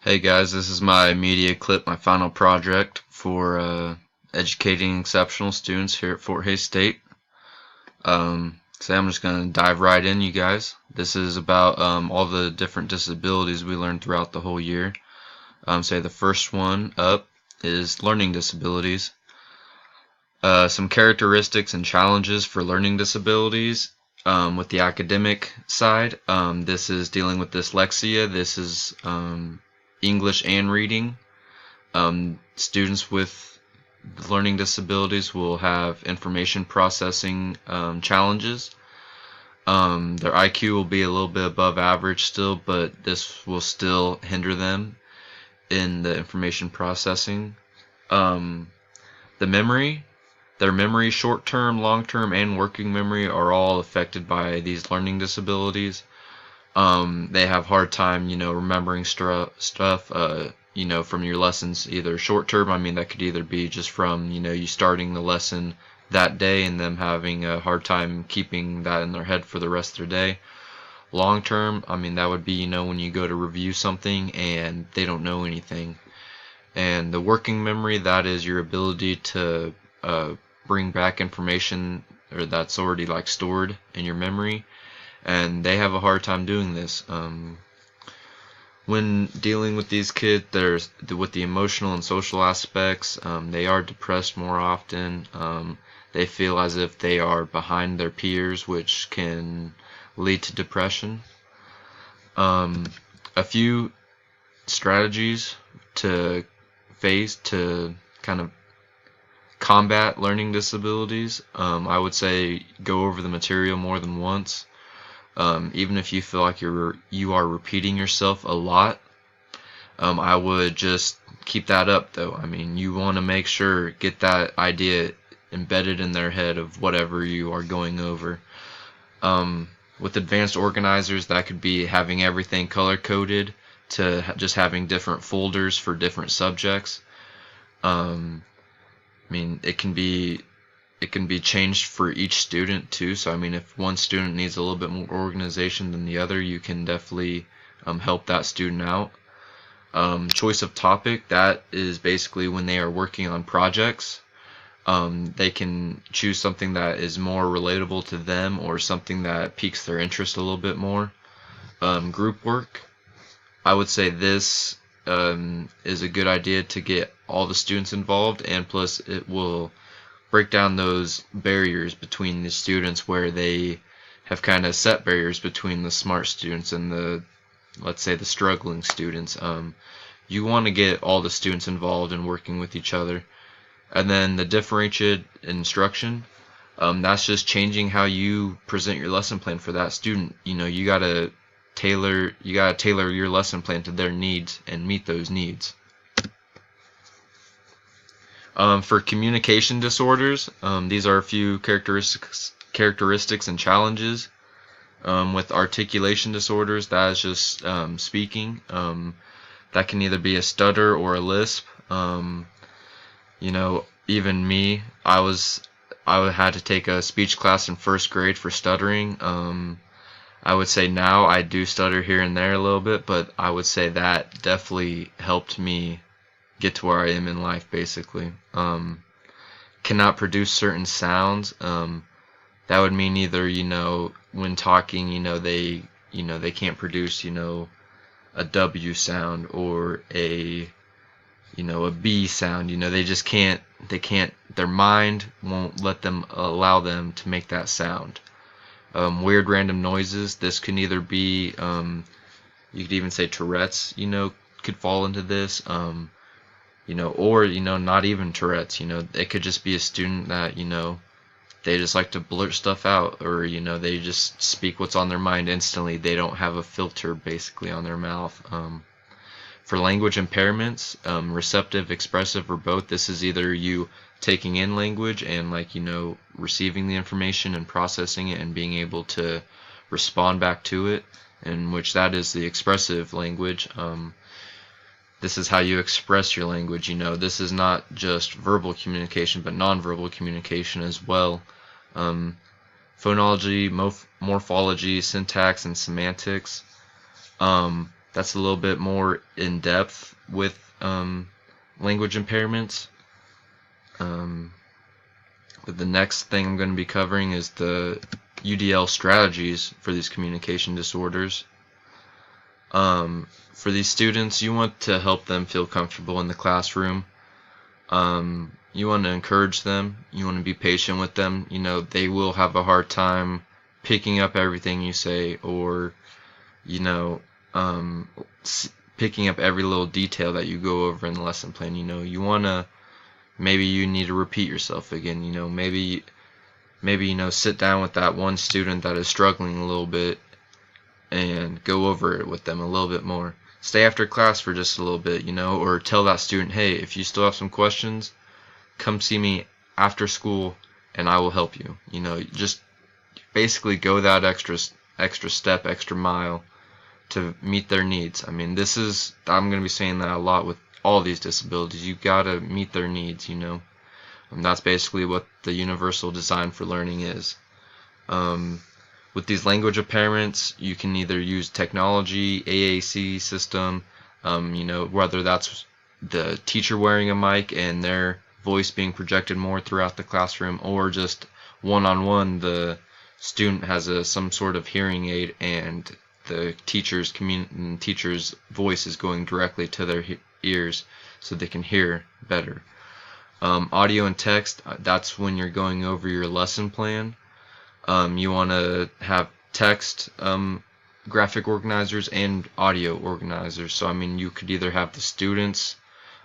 Hey guys, this is my media clip, my final project for educating exceptional students here at Fort Hays State. So I'm just going to dive right in, you guys. This is about all the different disabilities we learned throughout the whole year. Say the first one up is learning disabilities. Some characteristics and challenges for learning disabilities. With the academic side, this is dealing with dyslexia. This is English and reading. Students with learning disabilities will have information processing challenges. Their IQ will be a little bit above average still, but this will still hinder them in the information processing. The memory, their memory, short-term, long-term, and working memory are all affected by these learning disabilities. They have hard time, remembering stuff, from your lessons, either short term. I mean, that could either be just from, you starting the lesson that day and them having a hard time keeping that in their head for the rest of their day. Long term, I mean, that would be, when you go to review something and they don't know anything. And the working memory, that is your ability to bring back information or that's already like stored in your memory, and they have a hard time doing this. When dealing with these kids, there's with the emotional and social aspects. They are depressed more often. They feel as if they are behind their peers, which can lead to depression. A few strategies to kind of combat learning disabilities. I would say go over the material more than once. Even if you feel like you are repeating yourself a lot, I would just keep that up though. I mean, you want to make sure get that idea embedded in their head of whatever you are going over. With advanced organizers, that could be having everything color coded to just having different folders for different subjects. I mean, it can be changed for each student too. So I mean, if one student needs a little bit more organization than the other, you can definitely help that student out. Choice of topic, that is basically when they are working on projects. They can choose something that is more relatable to them or something that piques their interest a little bit more. Group work, I would say this is a good idea to get all the students involved, and plus it will break down those barriers between the students where they have kind of set barriers between the smart students and let's say the struggling students. You want to get all the students involved and working with each other. And then the differentiated instruction, that's just changing how you present your lesson plan for that student. You gotta tailor your lesson plan to their needs and meet those needs. For communication disorders, these are a few characteristics and challenges. With articulation disorders, that is just speaking. That can either be a stutter or a lisp. Even me, I had to take a speech class in first grade for stuttering. I would say now I do stutter here and there a little bit, but I would say that definitely helped me get to where I am in life, basically. Cannot produce certain sounds. That would mean either, when talking, they can't produce, a W sound or a B sound. They just can't, their mind won't allow them to make that sound. Weird random noises, this can either be, you could even say Tourette's, could fall into this. Or, not even Tourette's, it could just be a student that, they just like to blurt stuff out, or, they just speak what's on their mind instantly. They don't have a filter basically on their mouth. For language impairments, receptive, expressive, or both, this is either you taking in language and receiving the information and processing it and being able to respond back to it, in which that is the expressive language. This is how you express your language. This is not just verbal communication, but nonverbal communication as well. Phonology, morphology, syntax, and semantics. that's a little bit more in depth with language impairments. But the next thing I'm going to be covering is the UDL strategies for these communication disorders. For these students, you want to help them feel comfortable in the classroom. You want to encourage them. You want to be patient with them. They will have a hard time picking up everything you say, or picking up every little detail that you go over in the lesson plan. You want to, maybe you need to repeat yourself again. Maybe sit down with that one student that is struggling a little bit and go over it with them a little bit more. Stay after class for just a little bit, or tell that student, hey, if you still have some questions, come see me after school and I will help you. Just basically go that extra step, extra mile to meet their needs. I'm going to be saying that a lot with all these disabilities. You gotta meet their needs, and that's basically what the universal design for learning is. With these language impairments, you can either use technology, AAC system, whether that's the teacher wearing a mic and their voice being projected more throughout the classroom, or just one-on-one, the student has some sort of hearing aid and the teacher's voice is going directly to their ears so they can hear better. Audio and text, that's when you're going over your lesson plan. You want to have text graphic organizers and audio organizers. So you could either have the students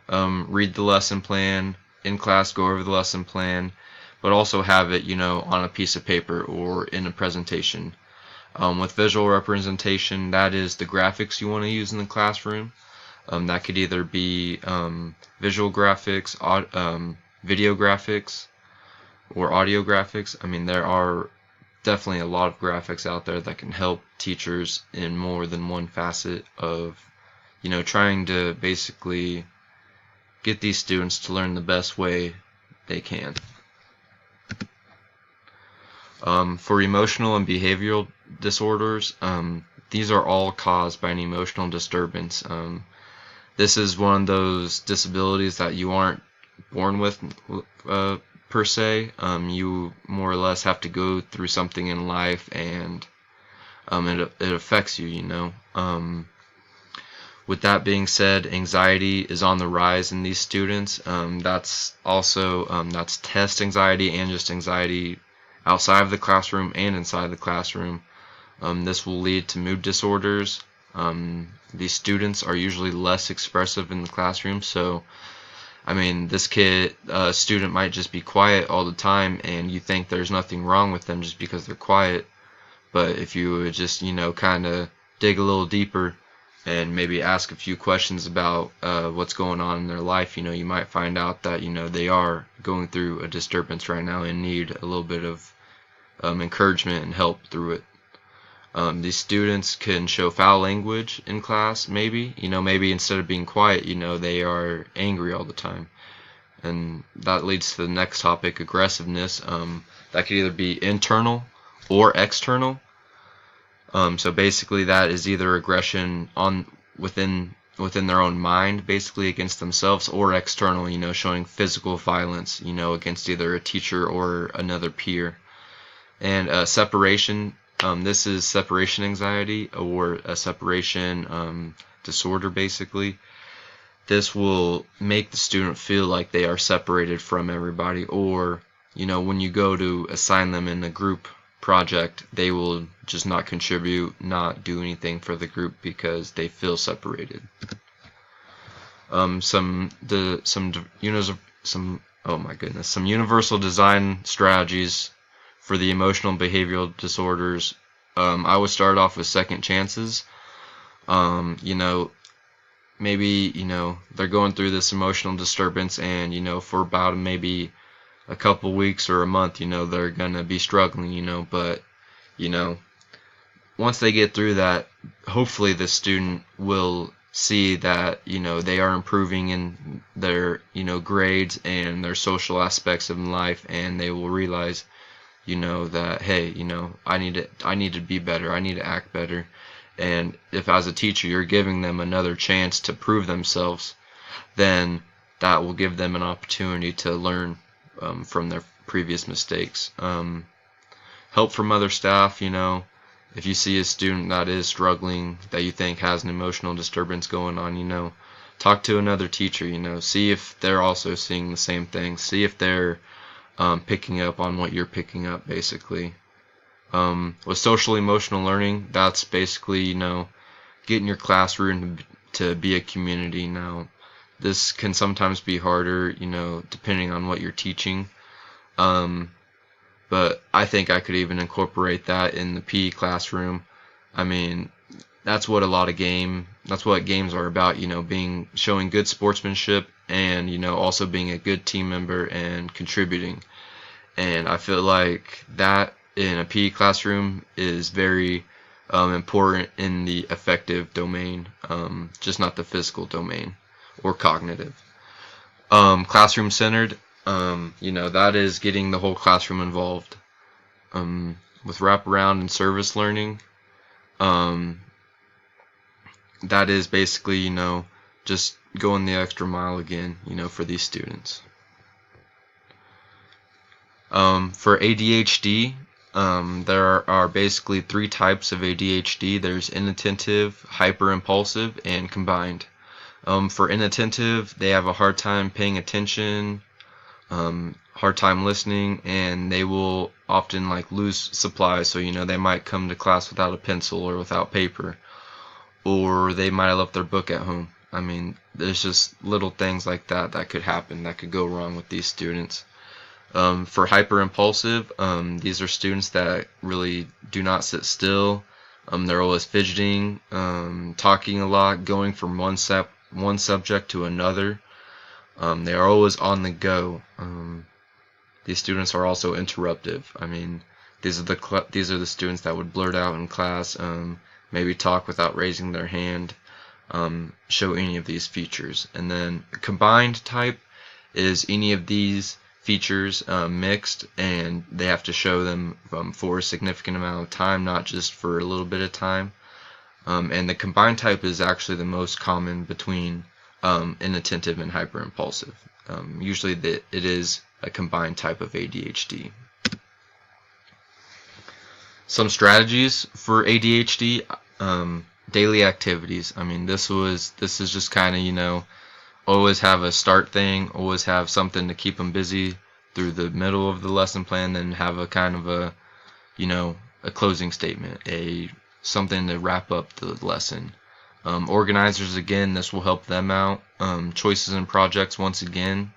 read the lesson plan in class, go over the lesson plan, but also have it on a piece of paper or in a presentation. With visual representation, that is the graphics you want to use in the classroom. That could either be visual graphics, video graphics, or audio graphics. There are definitely a lot of graphics out there that can help teachers in more than one facet of trying to basically get these students to learn the best way they can. For emotional and behavioral disorders, these are all caused by an emotional disturbance. This is one of those disabilities that you aren't born with per se. You more or less have to go through something in life, and it affects you. With that being said, anxiety is on the rise in these students. That's test anxiety and just anxiety outside of the classroom and inside the classroom. This will lead to mood disorders. These students are usually less expressive in the classroom, so this student might just be quiet all the time, and you think there's nothing wrong with them just because they're quiet. But if you would just kind of dig a little deeper and maybe ask a few questions about what's going on in their life, you might find out that they are going through a disturbance right now and need a little bit of encouragement and help through it. These students can show foul language in class, maybe instead of being quiet, they are angry all the time. And that leads to the next topic, aggressiveness. That could either be internal or external. So basically that is either aggression within their own mind, basically against themselves, or external, showing physical violence, against either a teacher or another peer. And separation, this is separation anxiety, or a separation disorder, basically. This will make the student feel like they are separated from everybody, or when you go to assign them in a group project, they will just not contribute, not do anything for the group because they feel separated. Some universal design strategies for the emotional and behavioral disorders. I would start off with second chances. Maybe they're going through this emotional disturbance, and for about maybe a couple weeks or a month, they're gonna be struggling, but once they get through that, hopefully the student will see that they are improving in their grades and their social aspects of life, and they will realize that, hey, I need to be better, I need to act better, And if as a teacher you're giving them another chance to prove themselves, then that will give them an opportunity to learn from their previous mistakes. Help from other staff, if you see a student that is struggling, that you think has an emotional disturbance going on, talk to another teacher, see if they're also seeing the same thing. See if they're picking up on what you're picking up, basically. With social emotional learning, that's basically, getting your classroom to be a community. Now, this can sometimes be harder, depending on what you're teaching. But I think I could even incorporate that in the PE classroom. I mean, that's what games are about, showing good sportsmanship and, also being a good team member and contributing. And I feel like that in a PE classroom is very important in the affective domain, just not the physical domain or cognitive. Classroom centered, that is getting the whole classroom involved. With wraparound and service learning, that is basically, just going the extra mile again, for these students. For ADHD, there are basically 3 types of ADHD. There's inattentive, hyperimpulsive, and combined. For inattentive, they have a hard time paying attention, hard time listening, and they will often lose supplies. So they might come to class without a pencil or without paper, or they might have left their book at home. I mean, there's just little things like that that could happen, that could go wrong with these students. For hyperimpulsive, these are students that really do not sit still. They're always fidgeting, talking a lot, going from one subject to another. They are always on the go. These students are also interruptive. I mean, these are the students that would blurt out in class, maybe talk without raising their hand, show any of these features. And then combined type is any of these features mixed, and they have to show them for a significant amount of time, not just for a little bit of time. And the combined type is actually the most common between inattentive and hyperimpulsive. Usually it is a combined type of ADHD. Some strategies for ADHD, daily activities. I mean, this is just kind of, always have a start thing, always have something to keep them busy through the middle of the lesson plan, then have a kind of a closing statement, something to wrap up the lesson. Organizers, again, this will help them out. Choices and projects, once again.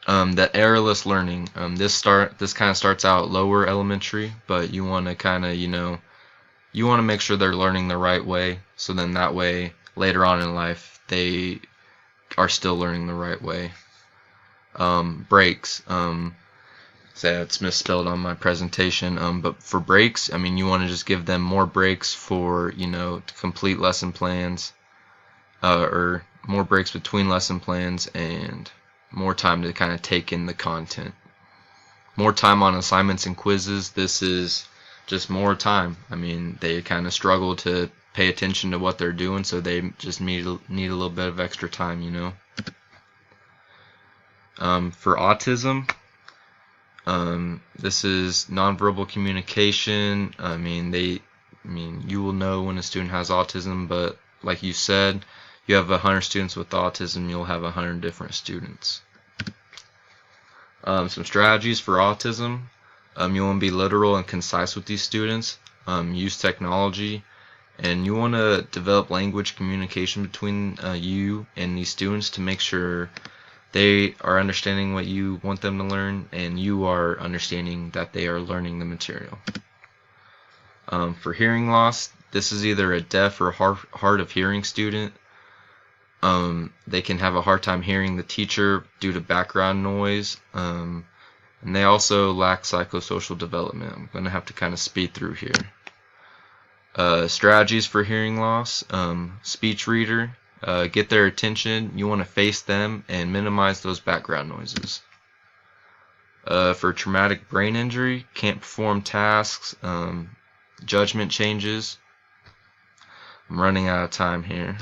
That errorless learning, this kind of starts out lower elementary, but you want to kind of, you want to make sure they're learning the right way, so then that way later on in life they are still learning the right way. Breaks, say it's misspelled on my presentation, but for breaks, I mean, you want to just give them more breaks for, to complete lesson plans, or more breaks between lesson plans, and more time to kind of take in the content. More time on assignments and quizzes. This is just more time. I mean, they kind of struggle to pay attention to what they're doing, so they just need a little bit of extra time, For autism, this is nonverbal communication. I mean, you will know when a student has autism, but like you said, you have 100 students with autism, you'll have 100 different students. Some strategies for autism. You want to be literal and concise with these students. Use technology, and you want to develop language communication between you and these students to make sure they are understanding what you want them to learn, and you are understanding that they are learning the material. For hearing loss, this is either a deaf or hard of hearing student. They can have a hard time hearing the teacher due to background noise, and they also lack psychosocial development. I'm going to have to kind of speed through here. Strategies for hearing loss. Speech reader. Get their attention. You want to face them and minimize those background noises. For traumatic brain injury, can't perform tasks, judgment changes. I'm running out of time here.